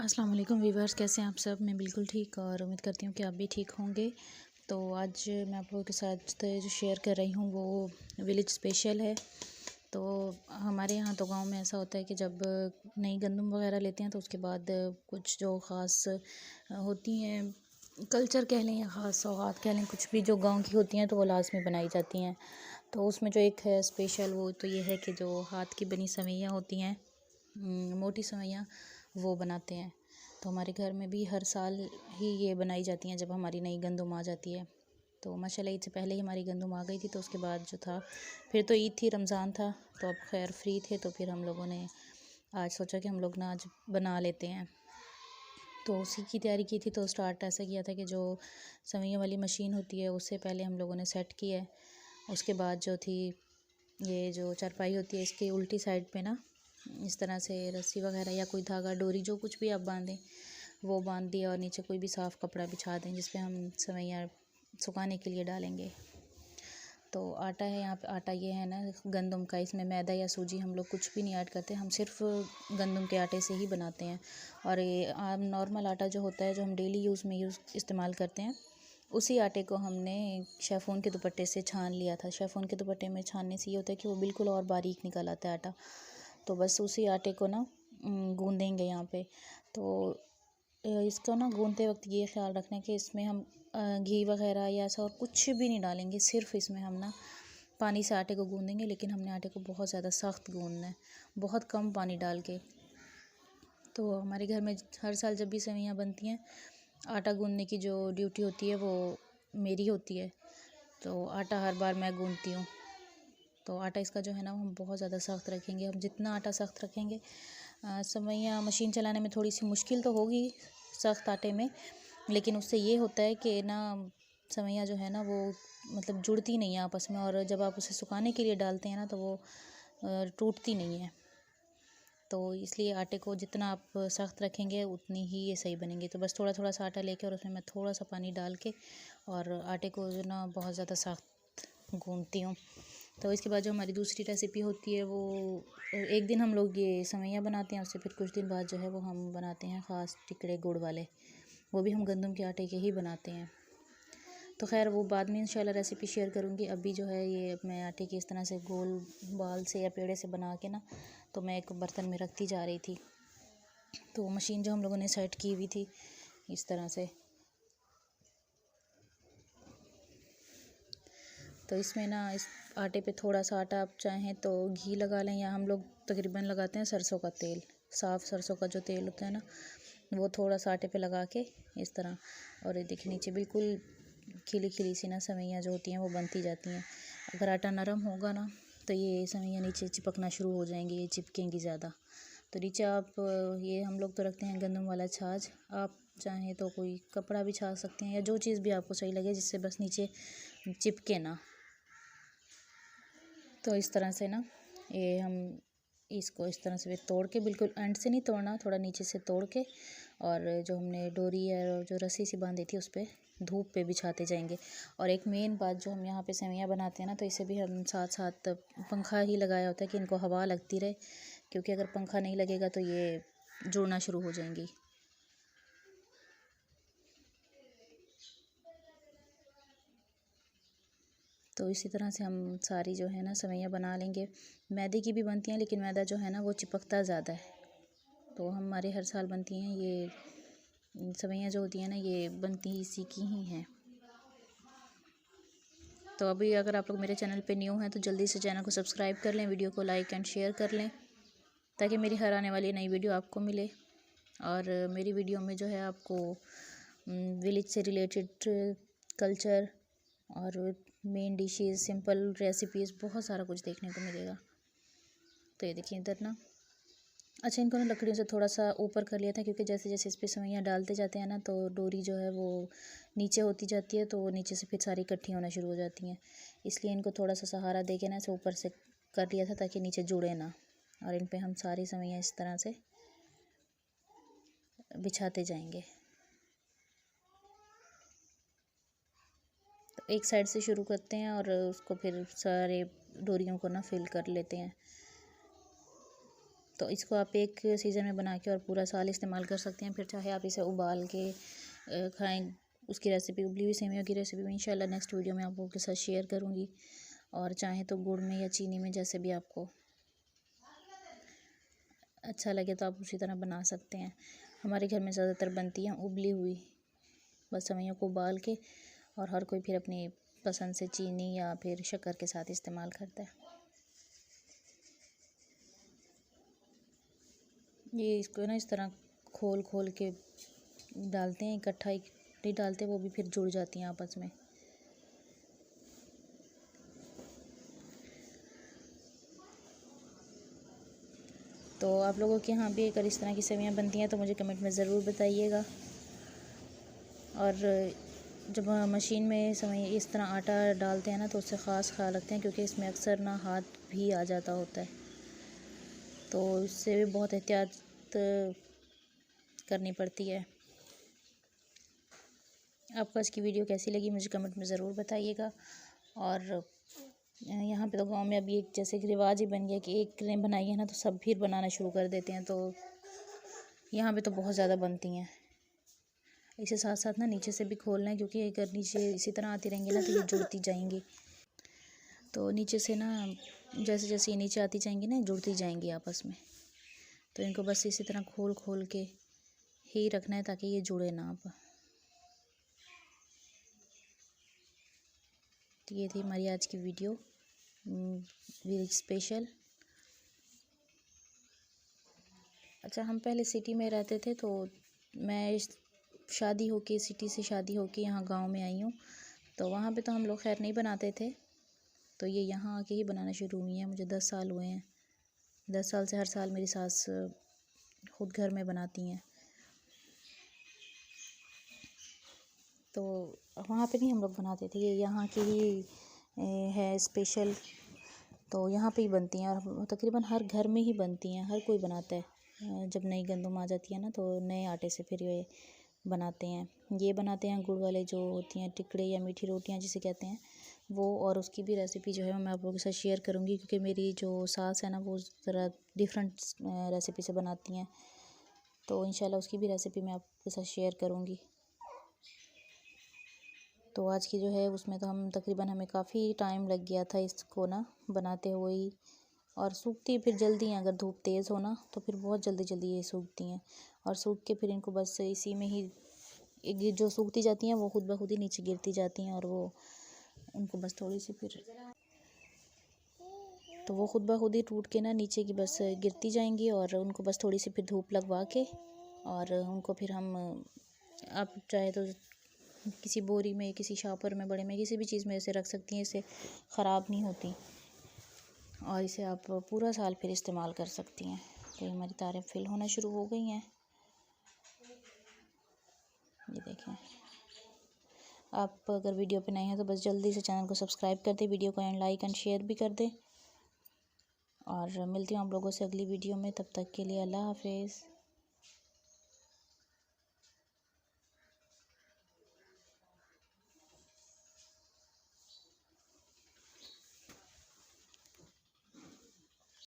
अस्सलाम वालेकुम वीवर्स, कैसे हैं आप सब। मैं बिल्कुल ठीक और उम्मीद करती हूँ कि आप भी ठीक होंगे। तो आज मैं आप लोगों के साथ जो शेयर कर रही हूँ वो विलेज स्पेशल है। तो हमारे यहाँ तो गांव में ऐसा होता है कि जब नई गंदम वगैरह लेते हैं तो उसके बाद कुछ जो ख़ास होती हैं, कल्चर कह लें या ख़ास सौगात कह लें, कुछ भी जो गांव की होती हैं तो वो लाजमी बनाई जाती हैं। तो उसमें जो एक है स्पेशल, वो तो ये है कि जो हाथ की बनी सवैयाँ होती हैं, मोटी सवैयाँ, वो बनाते हैं। तो हमारे घर में भी हर साल ही ये बनाई जाती हैं जब हमारी नई गंदम आ जाती है। तो माशाल्लाह ईद से पहले ही हमारी गंदम आ गई थी, तो उसके बाद जो था फिर तो ईद थी, रमज़ान था, तो अब खैर फ्री थे, तो फिर हम लोगों ने आज सोचा कि हम लोग ना आज बना लेते हैं। तो उसी की तैयारी की थी। तो स्टार्ट ऐसा किया था कि जो सवैयों वाली मशीन होती है उससे पहले हम लोगों ने सेट किया है। उसके बाद जो थी, ये जो चारपाई होती है इसकी उल्टी साइड पे ना इस तरह से रस्सी वगैरह या कोई धागा डोरी जो कुछ भी आप बांधें वो बांध दिया, और नीचे कोई भी साफ़ कपड़ा बिछा दें जिस पे हम सवैयाँ सुखाने के लिए डालेंगे। तो आटा है यहाँ पे, आटा ये है ना गंदम का, इसमें मैदा या सूजी हम लोग कुछ भी नहीं ऐड करते, हम सिर्फ गंदम के आटे से ही बनाते हैं। और ये आम नॉर्मल आटा जो होता है जो हम डेली यूज़ इस्तेमाल करते हैं, उसी आटे को हमने शेफ़ोन के दुपट्टे से छान लिया था। शेफ़ोन के दुपट्टे में छानने से ये होता है कि वो बिल्कुल और बारीक निकल आता है आटा। तो बस उसी आटे को ना गूँदेंगे यहाँ पे। तो इसको ना गूँधते वक्त ये ख्याल रखना है कि इसमें हम घी वगैरह या ऐसा और कुछ भी नहीं डालेंगे, सिर्फ इसमें हम ना पानी से आटे को गूँधेंगे। लेकिन हमने आटे को बहुत ज़्यादा सख्त गूँधना है, बहुत कम पानी डाल के। तो हमारे घर में हर साल जब भी सेवइयाँ बनती हैं, आटा गूँधने की जो ड्यूटी होती है वो मेरी होती है। तो आटा हर बार मैं गूँधती हूँ। तो आटा इसका जो है ना हम बहुत ज़्यादा सख्त रखेंगे। हम जितना आटा सख्त रखेंगे, सेवइयाँ मशीन चलाने में थोड़ी सी मुश्किल तो होगी सख्त आटे में, लेकिन उससे ये होता है कि ना सेवइयाँ जो है ना वो मतलब जुड़ती नहीं है आपस में, और जब आप उसे सुखाने के लिए डालते हैं ना तो वो टूटती नहीं है। तो इसलिए आटे को जितना आप सख्त रखेंगे उतनी ही ये सही बनेंगे। तो बस थोड़ा थोड़ा सा आटा लेके और उसमें मैं थोड़ा सा पानी डाल के और आटे को जो ना बहुत ज़्यादा सख्त गूँधती हूँ। तो इसके बाद जो हमारी दूसरी रेसिपी होती है वो एक दिन हम लोग ये सेवइयाँ बनाते हैं, उससे फिर कुछ दिन बाद जो है वो हम बनाते हैं ख़ास टिकड़े गुड़ वाले। वो भी हम गंदम के आटे के ही बनाते हैं। तो खैर वो बाद में इंशाल्लाह रेसिपी शेयर करूँगी। अभी जो है ये मैं आटे की इस तरह से गोल बाल से या पेड़े से बना के ना, तो मैं एक बर्तन में रखती जा रही थी। तो मशीन जो हम लोगों ने सेट की हुई थी इस तरह से, तो इसमें ना इस आटे पे थोड़ा सा आटा आप चाहें तो घी लगा लें, या हम लोग तकरीबन लगाते हैं सरसों का तेल, साफ़ सरसों का जो तेल होता है ना वो थोड़ा सा आटे पे लगा के इस तरह। और ये देखिए नीचे बिल्कुल खिली खिली सी ना सेवइयाँ जो होती हैं वो बनती जाती हैं। अगर आटा नरम होगा ना तो ये सेवइयाँ नीचे चिपकना शुरू हो जाएंगी, ये चिपकेंगी ज़्यादा। तो नीचे आप ये हम लोग तो रखते हैं गंदम वाला छाछ, आप चाहें तो कोई कपड़ा बिछा सकते हैं या जो चीज़ भी आपको सही लगे जिससे बस नीचे चिपके ना। तो इस तरह से ना ये हम इसको इस तरह से फिर तोड़ के, बिल्कुल एंड से नहीं तोड़ना, थोड़ा नीचे से तोड़ के, और जो हमने डोरी है और जो रस्सी सी बांधी थी उस पर धूप पे बिछाते जाएंगे। और एक मेन बात, जो हम यहाँ पे सेवइयाँ बनाते हैं ना तो इसे भी हम साथ साथ पंखा ही लगाया होता है कि इनको हवा लगती रहे, क्योंकि अगर पंखा नहीं लगेगा तो ये जुड़ना शुरू हो जाएंगी। तो इसी तरह से हम सारी जो है ना सेवइयाँ बना लेंगे। मैदे की भी बनती हैं लेकिन मैदा जो है ना वो चिपकता ज़्यादा है, तो हमारे हर साल बनती हैं ये सेवइयाँ जो होती हैं ना, ये बनती ही इसी की ही हैं। तो अभी अगर आप लोग मेरे चैनल पे न्यू हैं तो जल्दी से चैनल को सब्सक्राइब कर लें, वीडियो को लाइक एंड शेयर कर लें, ताकि मेरी हर आने वाली नई वीडियो आपको मिले। और मेरी वीडियो में जो है आपको विलेज से रिलेटेड कल्चर और मेन डिशेज़, सिंपल रेसिपीज़, बहुत सारा कुछ देखने को मिलेगा। तो ये देखिए इधर ना, अच्छा इनको ना लकड़ियों से थोड़ा सा ऊपर कर लिया था, क्योंकि जैसे जैसे इस पर सेवइयाँ डालते जाते हैं ना तो डोरी जो है वो नीचे होती जाती है, तो वो नीचे से फिर सारी इकट्ठी होना शुरू हो जाती हैं। इसलिए इनको थोड़ा सा सहारा दे के ना इसे ऊपर से कर लिया था ताकि नीचे जुड़े ना। और इन पर हम सारी सेवइयाँ इस तरह से बिछाते जाएंगे। तो एक साइड से शुरू करते हैं और उसको फिर सारे डोरियों को ना फिल कर लेते हैं। तो इसको आप एक सीज़न में बना के और पूरा साल इस्तेमाल कर सकते हैं। फिर चाहे आप इसे उबाल के खाएं, उसकी रेसिपी, उबली हुई सेवइयों की रेसिपी मैं इंशाल्लाह नेक्स्ट वीडियो में आप लोगों के साथ शेयर करूँगी। और चाहे तो गुड़ में या चीनी में, जैसे भी आपको अच्छा लगे तो आप उसी तरह बना सकते हैं। हमारे घर में ज़्यादातर बनती हैं उबली हुई, बस सेवइयों को उबाल के, और हर कोई फिर अपनी पसंद से चीनी या फिर शक्कर के साथ इस्तेमाल करता है। ये इसको ना इस तरह खोल खोल के डालते हैं, इकट्ठा नहीं डालते, वो भी फिर जुड़ जाती हैं आपस में। तो आप लोगों के यहाँ भी अगर इस तरह की सेवइयाँ बनती हैं तो मुझे कमेंट में ज़रूर बताइएगा। और जब मशीन में सेवइयाँ इस तरह आटा डालते हैं ना तो उससे ख़ास ख्याल रखते हैं, क्योंकि इसमें अक्सर ना हाथ भी आ जाता होता है, तो इससे भी बहुत एहतियात करनी पड़ती है। आपको आज की वीडियो कैसी लगी मुझे कमेंट में ज़रूर बताइएगा। और यहाँ पे तो गांव में अभी एक जैसे कि रिवाज ही बन गया कि एक ने बनाई है ना तो सब फिर बनाना शुरू कर देते हैं, तो यहाँ पे तो बहुत ज़्यादा बनती हैं। इसे साथ साथ ना नीचे से भी खोलना है, क्योंकि अगर नीचे इसी तरह आती रहेंगी ना तो ये जुड़ती जाएंगी। तो नीचे से ना जैसे जैसे ये नीचे आती जाएंगी ना, जुड़ती जाएंगी आपस में। तो इनको बस इसी तरह खोल खोल के ही रखना है ताकि ये जुड़े ना। आप तो ये थी हमारी आज की वीडियो विलेज स्पेशल। अच्छा, हम पहले सिटी में रहते थे, तो मैं शादी होके सिटी से शादी होके यहाँ गांव में आई हूँ, तो वहाँ पे तो हम लोग खैर नहीं बनाते थे। तो ये यहाँ आके ही बनाना शुरू हुई हैं। मुझे 10 साल हुए हैं। 10 साल से हर साल मेरी सास खुद घर में बनाती हैं। तो वहाँ पे नहीं हम लोग बनाते थे, ये यहाँ की ही है स्पेशल। तो यहाँ पे ही बनती हैं और तकरीबन हर घर में ही बनती हैं, हर कोई बनाता है। जब नई गंदम आ जाती है ना तो नए आटे से फिर ये बनाते हैं। ये बनाते हैं गुड़ वाले जो होती हैं टिकड़े या मीठी रोटियाँ जिसे कहते हैं वो। और उसकी भी रेसिपी जो है मैं आप लोगों के साथ शेयर करूँगी, क्योंकि मेरी जो सास है ना वो ज़रा डिफरेंट रेसिपी से बनाती हैं, तो इंशाल्लाह उसकी भी रेसिपी मैं आपके साथ शेयर करूँगी। तो आज की जो है उसमें तो हम तकरीबन हमें काफ़ी टाइम लग गया था इसको ना बनाते हुए ही। और सूखती फिर जल्दी हैं, अगर धूप तेज़ हो ना तो फिर बहुत जल्दी जल्दी ये सूखती हैं। और सूख के फिर इनको बस इसी में ही जो सूखती जाती हैं वो खुद ब खुद ही नीचे गिरती जाती हैं, और वो उनको बस थोड़ी सी फिर तो वो खुद ब खुद ही टूट के ना नीचे की बस गिरती जाएंगी। और उनको बस थोड़ी सी फिर धूप लगवा के और उनको फिर हम आप चाहे तो किसी बोरी में, किसी शापर में, बड़े में, किसी भी चीज़ में इसे रख सकती हैं। इसे ख़राब नहीं होती और इसे आप पूरा साल फिर इस्तेमाल कर सकती हैं। तो हमारी तारें फिल होना शुरू हो गई हैं। ये देखें, आप अगर वीडियो पे नए हैं तो बस जल्दी से चैनल को सब्सक्राइब कर दें, वीडियो को एंड लाइक एंड शेयर भी कर दें। और मिलती हूँ आप लोगों से अगली वीडियो में, तब तक के लिए अल्लाह हाफिज़।